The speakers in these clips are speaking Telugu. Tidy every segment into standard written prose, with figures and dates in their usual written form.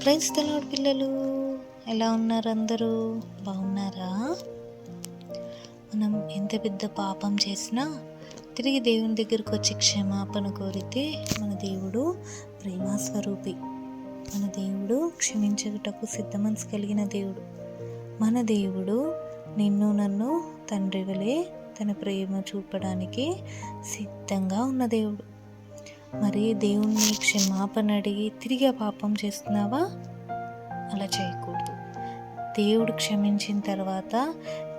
ప్రైజ్ ది లార్డ్ పిల్లలు, ఎలా ఉన్నారు? అందరూ బాగున్నారా? మనం ఎంత పెద్ద పాపం చేసినా తిరిగి దేవుని దగ్గరకు వచ్చి క్షమాపణ కోరితే మన దేవుడు ప్రేమస్వరూపి. మన దేవుడు క్షమించుటకు సిద్ధ మనసు కలిగిన దేవుడు. మన దేవుడు నిన్ను నన్ను తండ్రి వలె తన ప్రేమ చూపడానికి సిద్ధంగా ఉన్న దేవుడు. మరి దేవుణ్ణి క్షమాపణ అడిగి తిరిగి పాపం చేస్తున్నావా? అలా చేయకూడదు. దేవుడు క్షమించిన తర్వాత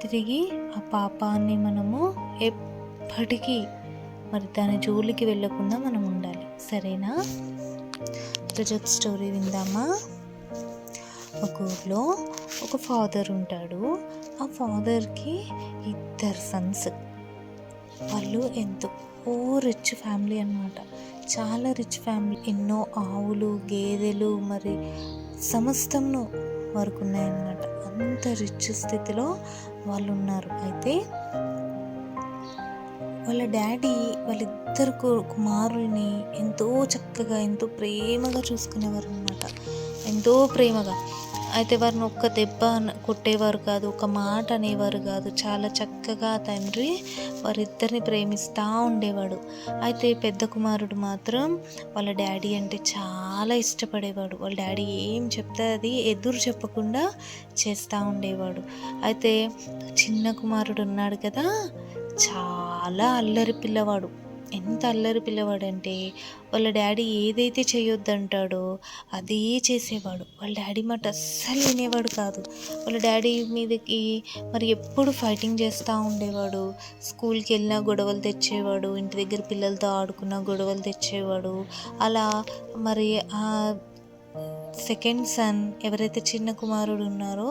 తిరిగి ఆ పాపాన్ని మనము ఎప్పటికీ మరి దాని జోలికి వెళ్ళకుండా మనం ఉండాలి. సరేనా? ప్రొజెక్ట్ స్టోరీ విందామా? ఒక ఊర్లో ఒక ఫాదర్ ఉంటాడు. ఆ ఫాదర్కి 2 సన్స్. వాళ్ళు ఎంతో రిచ్ ఫ్యామిలీ అన్నమాట. చాలా రిచ్ ఫ్యామిలీ. ఎన్నో ఆవులు, గేదెలు, మరి సమస్తము వరకు ఉన్నాయన్నమాట. అంత రిచ్ స్థితిలో వాళ్ళు ఉన్నారు. అయితే వాళ్ళ డాడీ వాళ్ళిద్దరు కుమారుల్ని ఎంతో చక్కగా, ఎంతో ప్రేమగా చూసుకునేవారు అన్నమాట. ఎంతో ప్రేమగా. అయితే వారిని ఒక్క దెబ్బ కొట్టేవారు కాదు, ఒక మాట అనేవారు కాదు. చాలా చక్కగా తండ్రి వారిద్దరిని ప్రేమిస్తూ ఉండేవాడు. అయితే పెద్ద కుమారుడు మాత్రం వాళ్ళ డాడీ అంటే చాలా ఇష్టపడేవాడు. వాళ్ళ డాడీ ఏం చెప్తే అది ఎదురు చెప్పకుండా చేస్తూ ఉండేవాడు. అయితే చిన్న కుమారుడు ఉన్నాడు కదా, చాలా అల్లరి పిల్లవాడు. ఎంత అల్లరి పిల్లవాడంటే వాళ్ళ డాడీ ఏదైతే చేయొద్దంటాడో అదే చేసేవాడు. వాళ్ళ డాడీ మాట అస్సలు వినేవాడు కాదు. వాళ్ళ డాడీ మీదకి మరి ఎప్పుడు ఫైటింగ్ చేస్తూ ఉండేవాడు. స్కూల్కి వెళ్ళినా గొడవలు తెచ్చేవాడు, ఇంటి దగ్గర పిల్లలతో ఆడుకున్నా గొడవలు తెచ్చేవాడు. అలా మరి ఆ సెకండ్ సన్ ఎవరైతే చిన్న కుమారుడు ఉన్నారో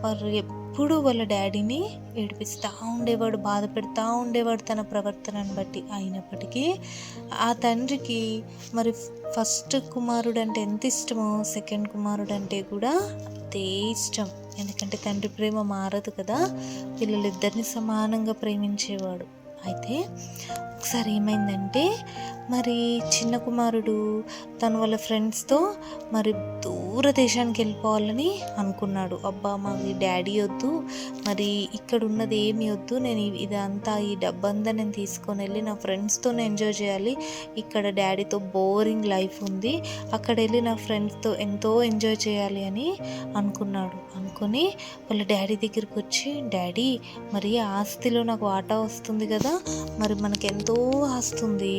వారు ఎప్పుడు వాళ్ళ డాడీని ఏడిపిస్తూ ఉండేవాడు, బాధ పెడతా ఉండేవాడు తన ప్రవర్తనను బట్టి. అయినప్పటికీ ఆ తండ్రికి మరి ఫస్ట్ కుమారుడు అంటే ఎంత ఇష్టమో సెకండ్ కుమారుడు అంటే కూడా అంతే ఇష్టం. ఎందుకంటే తండ్రి ప్రేమ మారదు కదా. పిల్లలిద్దరిని సమానంగా ప్రేమించేవాడు. అయితే ఒకసారి ఏమైందంటే మరి చిన్న కుమారుడు తను వాళ్ళ ఫ్రెండ్స్తో మరి దూర దేశానికి వెళ్ళిపోవాలని అనుకున్నాడు. అబ్బా, మాకు డాడీ వద్దు, మరి ఇక్కడ ఉన్నది ఏమి వద్దు, నేను ఇదంతా ఈ డబ్బంతా నేను తీసుకొని వెళ్ళి నా ఫ్రెండ్స్తోనే ఎంజాయ్ చేయాలి. ఇక్కడ డాడీతో బోరింగ్ లైఫ్ ఉంది, అక్కడ వెళ్ళి నా ఫ్రెండ్స్తో ఎంతో ఎంజాయ్ చేయాలి అని అనుకున్నాడు. అనుకొని వాళ్ళ డాడీ దగ్గరికి వచ్చి, డాడీ మరి ఆస్తిలో నాకు వాటా వస్తుంది కదా, మరి మనకి ఎంతో ఆస్తి ఉంది.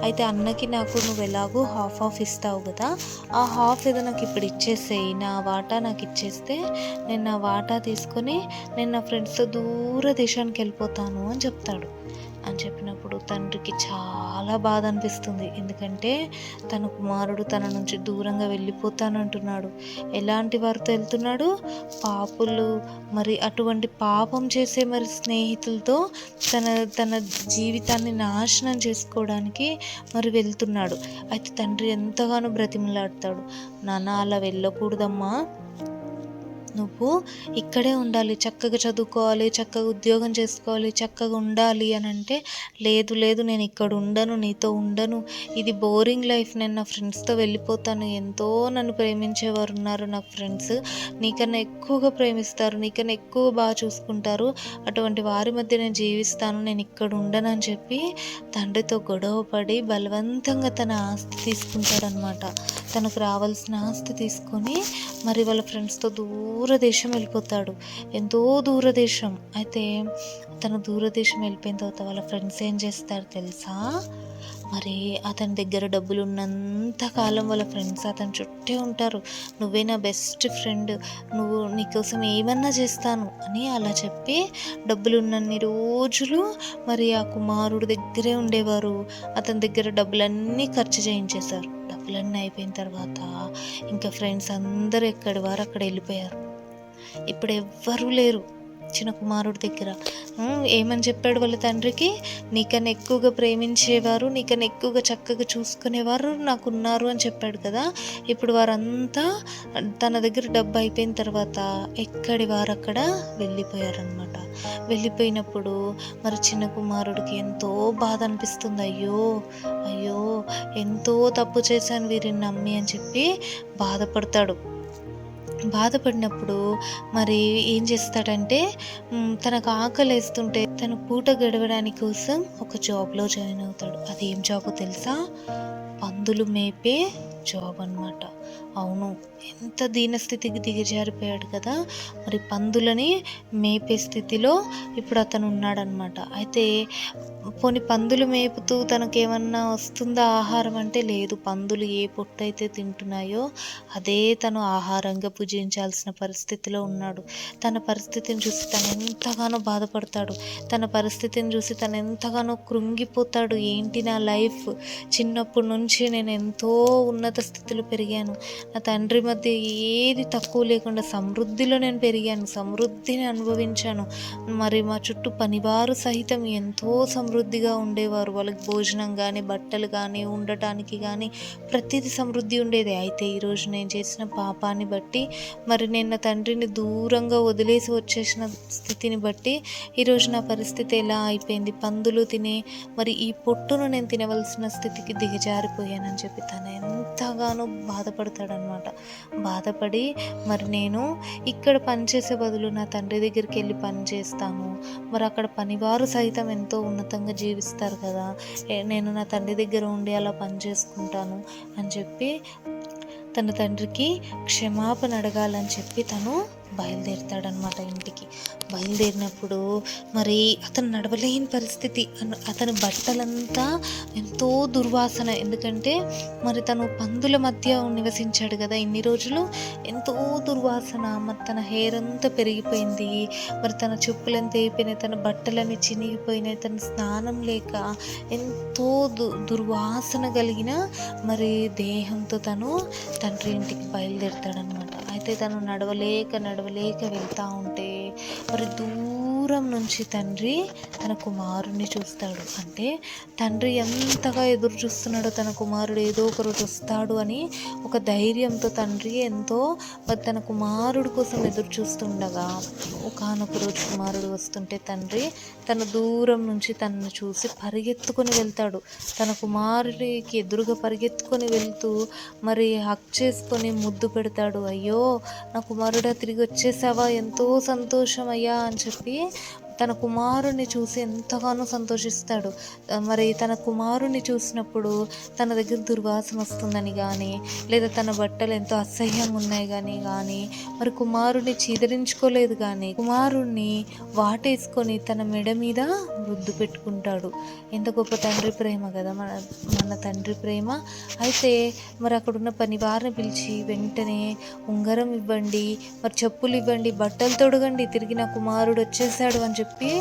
అయితే అన్నకి నాకు నువ్వు ఎలాగో హాఫ్ ఇస్తావు కదా, ఆ హాఫ్ ఏదో నాకు ఇప్పుడు ఇచ్చేసేయి, నా వాటా నాకు ఇచ్చేస్తే నేను నా వాటా తీసుకొని నేను నా ఫ్రెండ్స్తో దూర దేశానికి వెళ్ళిపోతాను అని చెప్తాడు. అని చెప్పినప్పుడు తండ్రికి చాలా బాధ అనిపిస్తుంది. ఎందుకంటే తన కుమారుడు తన నుంచి దూరంగా వెళ్ళిపోతానంటున్నాడు. ఎలాంటి వారితో వెళ్తున్నాడు? పాపులు, మరి అటువంటి పాపం చేసే మరి స్నేహితులతో తన జీవితాన్ని నాశనం చేసుకోవడానికి మరి వెళ్తున్నాడు. అయితే తండ్రి ఎంతగానో బ్రతిమలాడతాడు, నాన్న అలా వెళ్ళకూడదమ్మా, నువ్వు ఇక్కడే ఉండాలి, చక్కగా చదువుకోవాలి, చక్కగా ఉద్యోగం చేసుకోవాలి, చక్కగా ఉండాలి అని అంటే, లేదు నేను ఇక్కడ ఉండను, నీతో ఉండను, ఇది బోరింగ్ లైఫ్, నేను నా ఫ్రెండ్స్తో వెళ్ళిపోతాను, ఎంతో నన్ను ప్రేమించేవారు ఉన్నారు నాకు ఫ్రెండ్స్, నీకన్నా ఎక్కువగా ప్రేమిస్తారు, నీకన్నా ఎక్కువ బాగా చూసుకుంటారు, అటువంటి వారి మధ్య నేను జీవిస్తాను, నేను ఇక్కడ ఉండను అని చెప్పి తండ్రితో గొడవ పడి బలవంతంగా తన ఆస్తి తీసుకుంటాడనమాట. తనకు రావాల్సిన ఆస్తి తీసుకొని మరి వాళ్ళ ఫ్రెండ్స్తో దూరదేశం వెళ్ళిపోతాడు. ఎంతో దూరదేశం. అయితే తను దూరదేశం వెళ్ళిపోయిన తర్వాత వాళ్ళ ఫ్రెండ్స్ ఏం చేస్తారు తెలుసా? మరి అతని దగ్గర డబ్బులు ఉన్నంత కాలం వాళ్ళ ఫ్రెండ్స్ అతని చుట్టే ఉంటారు. నువ్వే నా బెస్ట్ ఫ్రెండ్, నీకోసం ఏమన్నా చేస్తాను అని అలా చెప్పి డబ్బులు ఉన్నన్ని రోజులు మరి ఆ కుమారుడు దగ్గరే ఉండేవారు. అతని దగ్గర డబ్బులన్నీ ఖర్చు చేయించేశారు. డబ్బులన్నీ అయిపోయిన తర్వాత ఇంకా ఫ్రెండ్స్ అందరూ ఎక్కడి వారు అక్కడ వెళ్ళిపోయారు. ఇప్పుడు ఎవ్వరూ లేరు చిన్న కుమారుడి దగ్గర. ఏమని చెప్పాడు వాళ్ళ తండ్రికి? నీకన్నా ఎక్కువగా ప్రేమించేవారు, నీకన్నా ఎక్కువగా చక్కగా చూసుకునేవారు నాకున్నారు అని చెప్పాడు కదా. ఇప్పుడు వారంతా తన దగ్గర డబ్బు అయిపోయిన తర్వాత ఎక్కడి వారు అక్కడ వెళ్ళిపోయారనమాట. వెళ్ళిపోయినప్పుడు మరి చిన్న కుమారుడికి ఎంతో బాధ అనిపిస్తుంది. అయ్యో ఎంతో తప్పు చేశాను వీరిని నమ్మి అని చెప్పి బాధపడతాడు. బాధపడినప్పుడు మరి ఏం చేస్తాడంటే తనకు ఆకలేస్తుంటే తను పూట గడవడానికి కోసం ఒక జాబ్లో జాయిన్ అవుతాడు. అది ఏం జాబో తెలుసా? పందులు మేపే జాబ్ అన్నమాట. అవును, ఎంత దీనస్థితికి దిగజారిపోయాడు కదా. మరి పందులని మేపే స్థితిలో ఇప్పుడు అతను ఉన్నాడనమాట. అయితే పోనీ పందులు మేపుతూ తనకేమన్నా వస్తుందా ఆహారం అంటే లేదు. పందులు ఏ పొట్టు అయితే తింటున్నాయో అదే తను ఆహారంగా భుజించాల్సిన పరిస్థితిలో ఉన్నాడు. తన పరిస్థితిని చూసి తను ఎంతగానో బాధపడతాడు. తన పరిస్థితిని చూసి తను ఎంతగానో కృంగిపోతాడు. ఏంటి నా లైఫ్, చిన్నప్పటి నుంచి నేను ఎంతో ఉన్నత స్థితిలో పెరిగాను. నా తండ్రి మధ్య ఏది తక్కువ లేకుండా సమృద్ధిలో నేను పెరిగాను, సమృద్ధిని అనుభవించాను. మరి మా చుట్టూ పనివారు సహితం ఎంతో సమృద్ధిగా ఉండేవారు. వాళ్ళకి భోజనం కానీ, బట్టలు కానీ, ఉండటానికి కానీ ప్రతిదీ సమృద్ధి ఉండేది. అయితే ఈరోజు నేను చేసిన పాపాన్ని బట్టి, మరి నేను నా తండ్రిని దూరంగా వదిలేసి వచ్చేసిన స్థితిని బట్టి ఈరోజు నా పరిస్థితి ఎలా అయిపోయింది. పందులు తినే మరి ఈ పొట్టును నేను తినవలసిన స్థితికి దిగజారిపోయానని చెప్పి తను ఎంతగానో బాధపడతాడనమాట. బాధపడి మరి నేను ఇక్కడ పనిచేసే బదులు నా తండ్రి దగ్గరికి వెళ్ళి పని చేస్తాను, మరి అక్కడ పనివారు సైతం ఎంతో ఉన్నతంగా జీవిస్తారు కదా, నేను నా తండ్రి దగ్గర ఉండి అలా పని చేసుకుంటాను అని చెప్పి తన తండ్రికి క్షమాపణ అడగాలని చెప్పి తను బయలుదేరుతాడనమాట. ఇంటికి బయలుదేరినప్పుడు మరి అతను నడవలేని పరిస్థితి. అతని బట్టలంతా ఎంతో దుర్వాసన. ఎందుకంటే మరి తను పందుల మధ్య నివసించాడు కదా ఇన్ని రోజులు, ఎంతో దుర్వాసన. మరి తన హెయిర్ అంతా పెరిగిపోయింది, మరి తన చెప్పులంతా అయిపోయినాయి, తన బట్టలన్నీ చినిగిపోయినాయి, తన స్నానం లేక ఎంతో దుర్వాసన కలిగిన మరి దేహంతో తను తండ్రి ఇంటికి బయలుదేరుతాడనమాట. అయితే తను నడవలేక వెళ్తూ ఉంటే మరి దూరం నుంచి తండ్రి తన కుమారుణ్ణి చూస్తాడు. అంటే తండ్రి ఎంతగా ఎదురు చూస్తున్నాడో తన కుమారుడు ఏదో ఒక రోజు వస్తాడు అని ఒక ధైర్యంతో తండ్రి ఎంతో తన కుమారుడు కోసం ఎదురు చూస్తుండగా ఒకానొక రోజు కుమారుడు వస్తుంటే తండ్రి తన దూరం నుంచి తనను చూసి పరిగెత్తుకొని వెళ్తాడు. తన కుమారుడికి ఎదురుగా పరిగెత్తుకొని వెళ్తూ మరి హక్ చేసుకొని ముద్దు పెడతాడు. అయ్యో నా కుమారుడా, తిరిగి వచ్చేసావా, ఎంతో సంతోషం అయ్యా అని చెప్పి తన కుమారుణ్ణి చూసి ఎంతగానో సంతోషిస్తాడు. మరి తన కుమారుణ్ణి చూసినప్పుడు తన దగ్గర దుర్వాసన వస్తుందని కానీ, లేదా తన బట్టలు ఎంతో అసహ్యంగా ఉన్నాయి కానీ మరి కుమారుణ్ణి చీదరించుకోలేదు, కానీ కుమారుణ్ణి వాటేసుకొని తన మెడ మీద ముద్దు పెట్టుకుంటాడు. ఎంత గొప్ప తండ్రి ప్రేమ కదా మన తండ్రి ప్రేమ. అయితే మరి అక్కడున్న పని వారిని పిలిచి వెంటనే ఉంగరం ఇవ్వండి, మరి చెప్పులు ఇవ్వండి, బట్టలు తొడగండి, తిరిగి నా కుమారుడు వచ్చేసాడు అని చెప్పి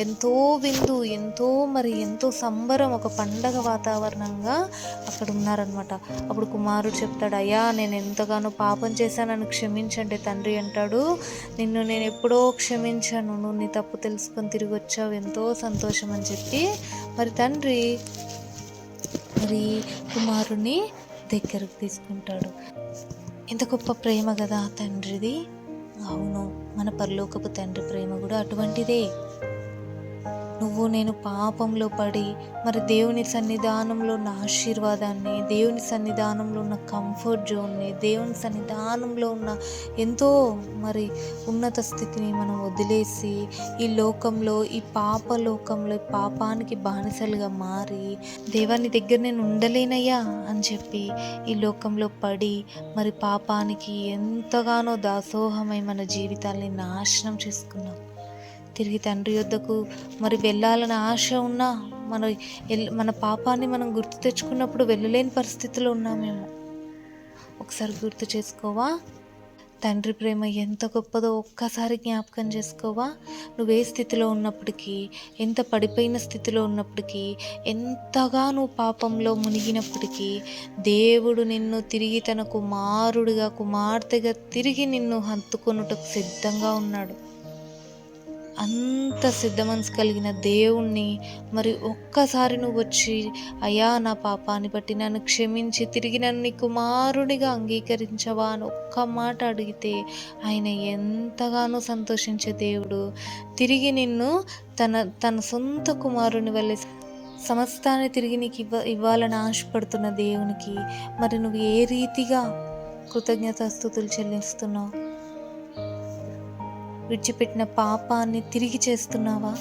ఎంతో విందు, ఎంతో సంబరం, ఒక పండగ వాతావరణంగా అక్కడ ఉన్నారనమాట. అప్పుడు కుమారుడు చెప్తాడు, అయ్యా నేను ఎంతగానో పాపం చేశాను, నన్ను క్షమించండి. తండ్రి అంటాడు, నిన్ను నేను ఎప్పుడో క్షమించాను, నువ్వు నీ తప్పు తెలుసుకొని తిరిగి వచ్చావు, ఎంతో సంతోషం అని చెప్పి మరి తండ్రి మరి కుమారుని దగ్గరకు తీసుకుంటాడు. ఎంత గొప్ప ప్రేమ కదా తండ్రిది. అవును, మన పరలోకపు తండ్రి ప్రేమ కూడా అటువంటిదే. నువ్వు నేను పాపంలో పడి మరి దేవుని సన్నిధానంలో ఉన్న ఆశీర్వాదాన్ని, దేవుని సన్నిధానంలో ఉన్న కంఫర్ట్ జోన్ని, దేవుని సన్నిధానంలో ఉన్న ఎంతో మరి ఉన్నత స్థితిని మనం వదిలేసి ఈ లోకంలో, ఈ పాపలోకంలో, ఈ పాపానికి బానిసలుగా మారి దేవాన్ని దగ్గర నేను ఉండలేనయ్యా అని చెప్పి ఈ లోకంలో పడి మరి పాపానికి ఎంతగానో దాసోహమై మన జీవితాల్ని నాశనం చేసుకున్నాం. తిరిగి తండ్రి యొద్దకు మరి వెళ్ళాలని ఆశ ఉన్నా మన పాపాన్ని మనం గుర్తు తెచ్చుకున్నప్పుడు వెళ్ళలేని పరిస్థితిలో ఉన్నామేమో. ఒకసారి గుర్తు చేసుకోవా? తండ్రి ప్రేమ ఎంత గొప్పదో ఒక్కసారి జ్ఞాపకం చేసుకోవా? నువ్వే స్థితిలో ఉన్నప్పటికీ, ఎంత పడిపోయిన స్థితిలో ఉన్నప్పటికీ, ఎంతగా నువ్వు పాపంలో మునిగినప్పటికీ దేవుడు నిన్ను తిరిగి తన కుమారుడిగా, కుమార్తెగా తిరిగి నిన్ను హత్తుకొనుటకు సిద్ధంగా ఉన్నాడు. అంత సిద్ధ మనసు కలిగిన దేవుణ్ణి మరి ఒక్కసారి నువ్వు వచ్చి, అయ్యా నా పాపాన్ని బట్టి నన్ను క్షమించి తిరిగి నన్ను నీ కుమారునిగా అంగీకరించవా అని ఒక్క మాట అడిగితే ఆయన ఎంతగానో సంతోషించే దేవుడు. తిరిగి నిన్ను తన సొంత కుమారుని వల్లే సమస్తాన్ని తిరిగి నీకు ఇవ్వాలని ఆశపడుతున్న దేవునికి మరి నువ్వు ఏ రీతిగా కృతజ్ఞతాస్తుతులు చెల్లిస్తున్నావు? విడిచిపెట్టిన పాపాన్ని తిరిగి చేస్తున్నావా?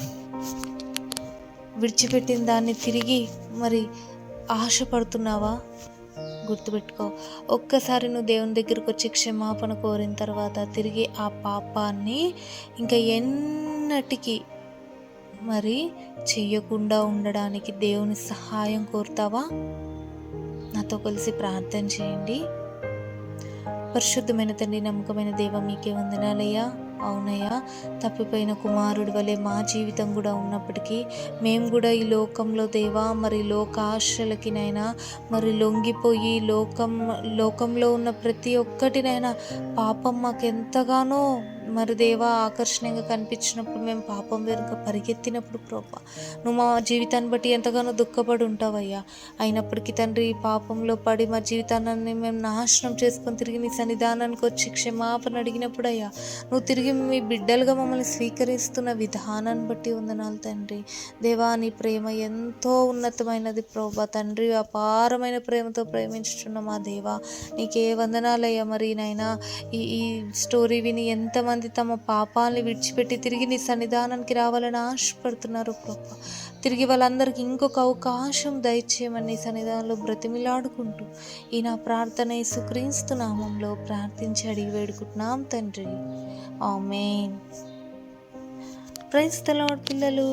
విడిచిపెట్టిన దాన్ని తిరిగి మరి ఆశపడుతున్నావా? గుర్తుపెట్టుకో, ఒక్కసారి నువ్వు దేవుని దగ్గరకు వచ్చి క్షమాపణ కోరిన తర్వాత తిరిగి ఆ పాపాన్ని ఇంకా ఎన్నటికీ మరి చెయ్యకుండా ఉండడానికి దేవుని సహాయం కోరుతావా? నాతో కలిసి ప్రార్థన చేయండి. పరిశుద్ధమైన తండ్రి, నమ్మకమైన దేవ, మీకే వందనాలయ్యా. అవునయ్యా, తప్పిపోయిన కుమారుడి వలె మా జీవితం కూడా ఉన్నప్పటికీ మేము కూడా ఈ లోకంలో దేవా మరి లోకాశలకి నైనా మరి లొంగిపోయి లోకంలో ఉన్న ప్రతి ఒక్కటినైనా పాపం మాకు ఎంతగానో మరి దేవా ఆకర్షణీయంగా కనిపించినప్పుడు మేము పాపం వెనుక పరిగెత్తినప్పుడు ప్రభా, నువ్వు మా జీవితాన్ని బట్టి ఎంతగానో దుఃఖపడి ఉంటావయ్యా. అయినప్పటికీ తండ్రి, పాపంలో పడి మా జీవితాన్ని మేము నాశనం చేసుకొని తిరిగి నీ సన్నిధానానికి వచ్చి క్షమాపణ అడిగినప్పుడు అయ్యా, నువ్వు తిరిగి మీ బిడ్డలుగా మమ్మల్ని స్వీకరిస్తున్న విధానాన్ని బట్టి వందనాలు తండ్రి. దేవా, నీ ప్రేమ ఎంతో ఉన్నతమైనది ప్రభా తండ్రి, అపారమైన ప్రేమతో ప్రేమించుచున్న మా దేవా, నీకే వందనాలయ్యా. మరి నైనా ఈ స్టోరీ విని ఎంతమంది తమ పాపాలని విడిచిపెట్టి తిరిగి నీ సన్నిధానానికి రావాలని ఆశపడుతున్నారు ప్రభా. తిరిగి వాళ్ళందరికీ ఇంకొక అవకాశం దయచేయమని నీ సన్నిధానంలో బ్రతిమిలాడుకుంటూ ఈ నా ప్రార్థన యేసుక్రీస్తు నామంలో ప్రార్థించి అడిగి వేడుకుంటున్నాం తండ్రి. ఆమేన్. ప్రైజ్ ది లార్డ్ పిల్లలు.